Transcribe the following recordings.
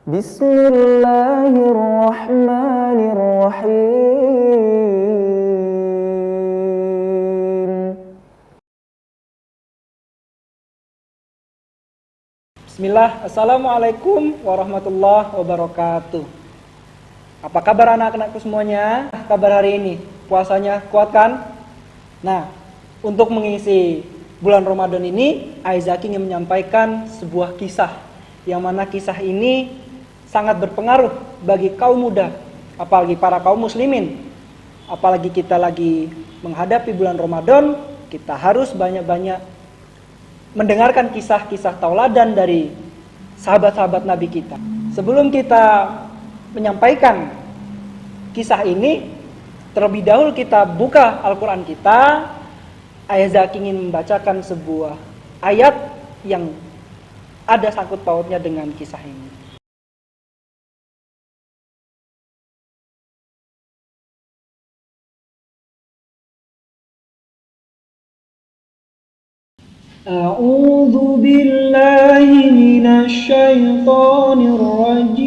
Bismillahirrahmanirrahim. Bismillah, Assalamualaikum warahmatullahi wabarakatuh. Apa kabar anak-anakku semuanya? Kabar hari ini? Puasanya kuat kan? Nah, untuk mengisi bulan Ramadan ini, Aizaki ingin menyampaikan sebuah kisah, yang mana kisah ini sangat berpengaruh bagi kaum muda, apalagi para kaum muslimin. Apalagi kita lagi menghadapi bulan Ramadan, kita harus banyak-banyak mendengarkan kisah-kisah tauladan dari sahabat-sahabat Nabi kita. Sebelum kita menyampaikan kisah ini, terlebih dahulu kita buka Al-Quran kita. Aizaki ingin membacakan sebuah ayat yang ada sangkut pautnya dengan kisah ini. A'udzu billahi minasy syaithanir rajim.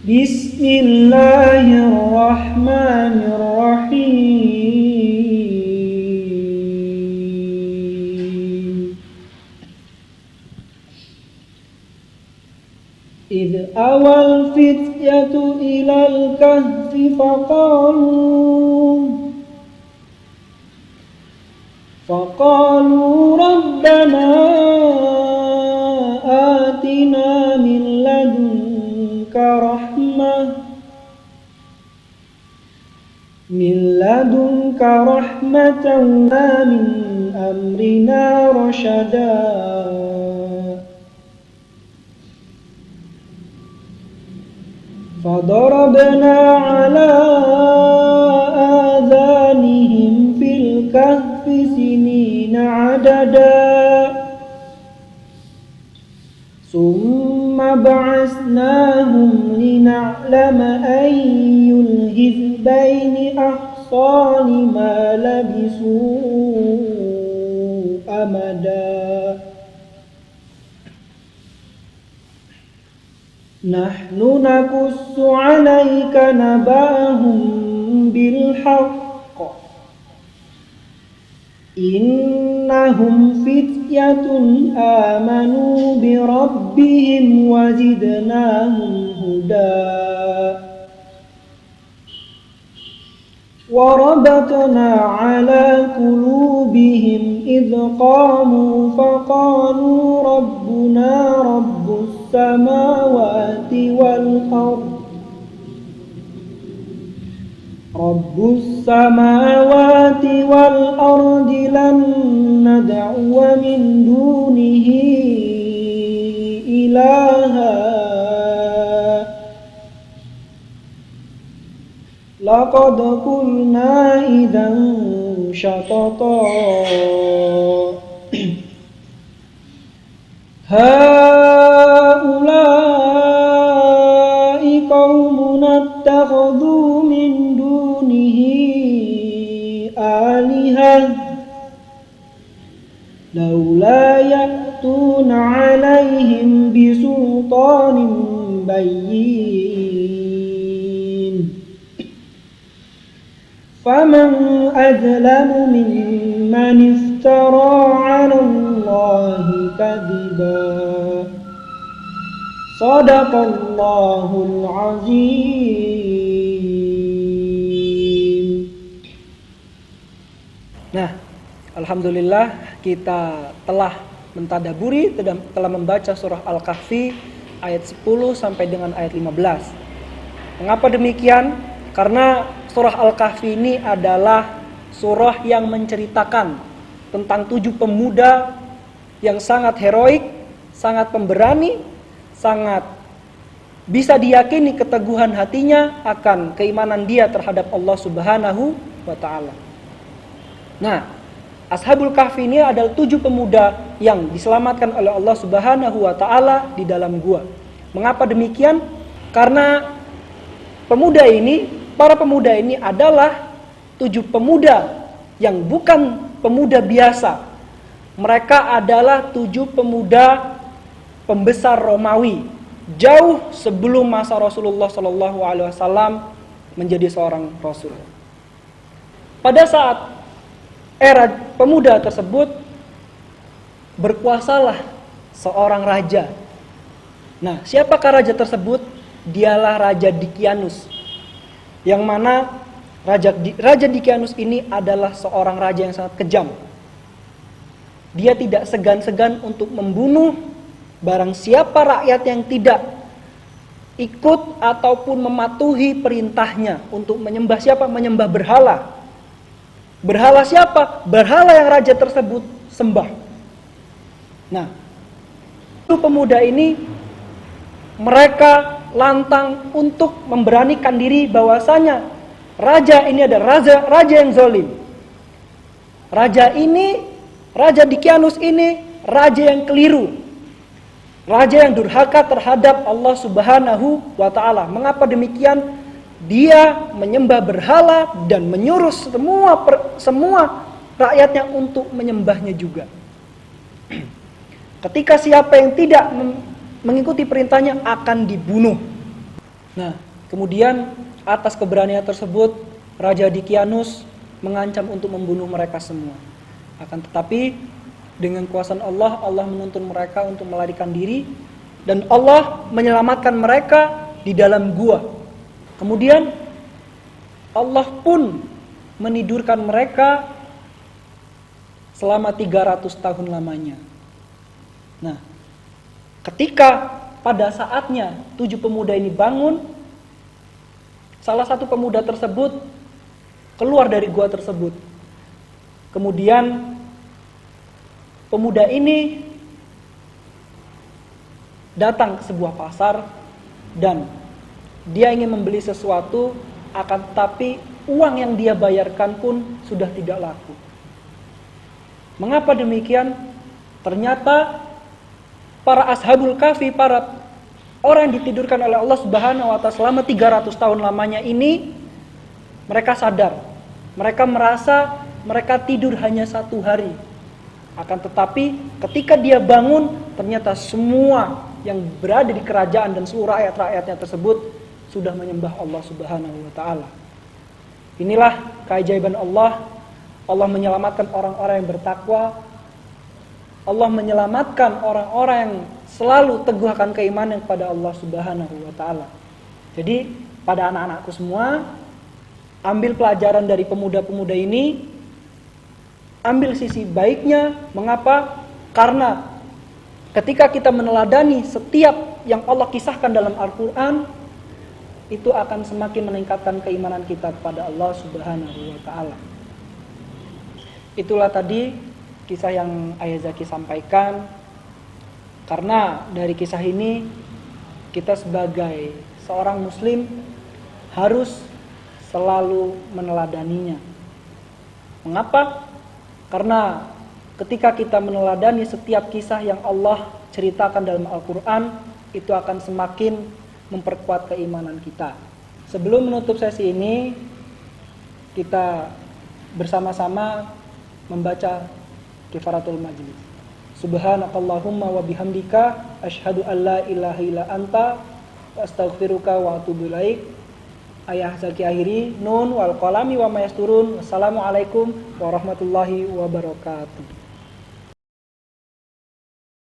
Bismillahirrahmanirrahim. Idh awal fityatu ilal kahfi faqalu rabbana atina min ladunka rahmatan wa min amrina rasyada. فضربنا على آذانهم في الكهف سنين عددا ثم بعثناهم لنعلم أي الحزبين أحصى لما لبثوا أمدا. نحن نقص عليك نبأهم بالحق إنهم فتية آمنوا بربهم وزدناهم هدى وربطنا على قلوبهم إذ قاموا فقالوا ربنا رب السماوات والأرض لن ندعو من دونه إلها لقد قلنا إذا شططا هؤلاء قومنا اتخذوا من دونه آلهة لولا يأتون عليهم بسلطان بين فمن أظلم ممن افترى على الله كذبا Sadaqallahul azim. Nah, alhamdulillah kita telah mentadaburi, telah membaca surah Al-Kahfi ayat 10 sampai dengan ayat 15. Mengapa demikian? Karena surah Al-Kahfi ini adalah surah yang menceritakan tentang 7 pemuda yang sangat heroik, sangat pemberani, sangat bisa diyakini keteguhan hatinya akan keimanan dia terhadap Allah Subhanahu wa ta'ala. Nah, Ashabul Kahfi ini adalah 7 pemuda yang diselamatkan oleh Allah Subhanahu wa ta'ala di dalam gua. Mengapa demikian? Karena para pemuda ini adalah 7 pemuda yang bukan pemuda biasa. Mereka adalah 7 pemuda pembesar Romawi, jauh sebelum masa Rasulullah SAW menjadi seorang Rasul. Pada saat era pemuda tersebut, berkuasalah seorang raja. Nah, siapakah raja tersebut? Dialah Raja Dikianus. Yang mana Raja Dikianus ini adalah seorang raja yang sangat kejam. Dia tidak segan-segan untuk membunuh barang siapa rakyat yang tidak ikut ataupun mematuhi perintahnya untuk menyembah siapa? Menyembah berhala. Berhala siapa? Berhala yang raja tersebut sembah. Nah, itu pemuda ini mereka lantang untuk memberanikan diri bahwasanya raja ini adalah raja yang zalim. Raja Dikianus ini raja yang keliru. Raja yang durhaka terhadap Allah Subhanahu wa taala. Mengapa demikian? Dia menyembah berhala dan menyuruh semua rakyatnya untuk menyembahnya juga. Ketika siapa yang tidak mengikuti perintahnya akan dibunuh. Nah, kemudian atas keberanian tersebut Raja Dikianus mengancam untuk membunuh mereka semua. Akan tetapi dengan kuasa Allah, Allah menuntun mereka untuk melarikan diri dan Allah menyelamatkan mereka di dalam gua. Kemudian Allah pun menidurkan mereka selama 300 tahun lamanya. Nah, ketika pada saatnya 7 pemuda ini bangun, salah satu pemuda tersebut keluar dari gua tersebut. Kemudian pemuda ini datang ke sebuah pasar dan dia ingin membeli sesuatu, akan tetapi uang yang dia bayarkan pun sudah tidak laku. Mengapa demikian? Ternyata para ashabul kahfi, para orang yang ditidurkan oleh Allah Subhanahu wa taala selama 300 tahun lamanya ini, mereka sadar. Mereka merasa mereka tidur hanya 1 hari. Akan tetapi ketika dia bangun, ternyata semua yang berada di kerajaan dan seluruh rakyat-rakyatnya tersebut sudah menyembah Allah Subhanahu wa taala. Inilah keajaiban Allah. Allah menyelamatkan orang-orang yang bertakwa. Allah menyelamatkan orang-orang yang selalu teguh akan keimanan kepada Allah Subhanahu wa taala. Jadi, pada anak-anakku semua, ambil pelajaran dari pemuda-pemuda ini, ambil sisi baiknya. Mengapa? Karena ketika kita meneladani setiap yang Allah kisahkan dalam Al-Quran, itu akan semakin meningkatkan keimanan kita kepada Allah Subhanahu wa taala. Itulah tadi kisah yang Ayah Zaki sampaikan. Karena dari kisah ini kita sebagai seorang muslim harus selalu meneladaninya. Mengapa? Karena ketika kita meneladani setiap kisah yang Allah ceritakan dalam Al-Quran, itu akan semakin memperkuat keimanan kita. Sebelum menutup sesi ini, kita bersama-sama membaca Kifaratul Majlis. Subhanakallahumma wa bihamdika asyhadu an la ilaha illa anta wa astaghfiruka wa atubu ilaik. Ayah Zaki akhiri, nun wal qalami wa ma yasturun. Wassalamualaikum warahmatullahi wabarakatuh.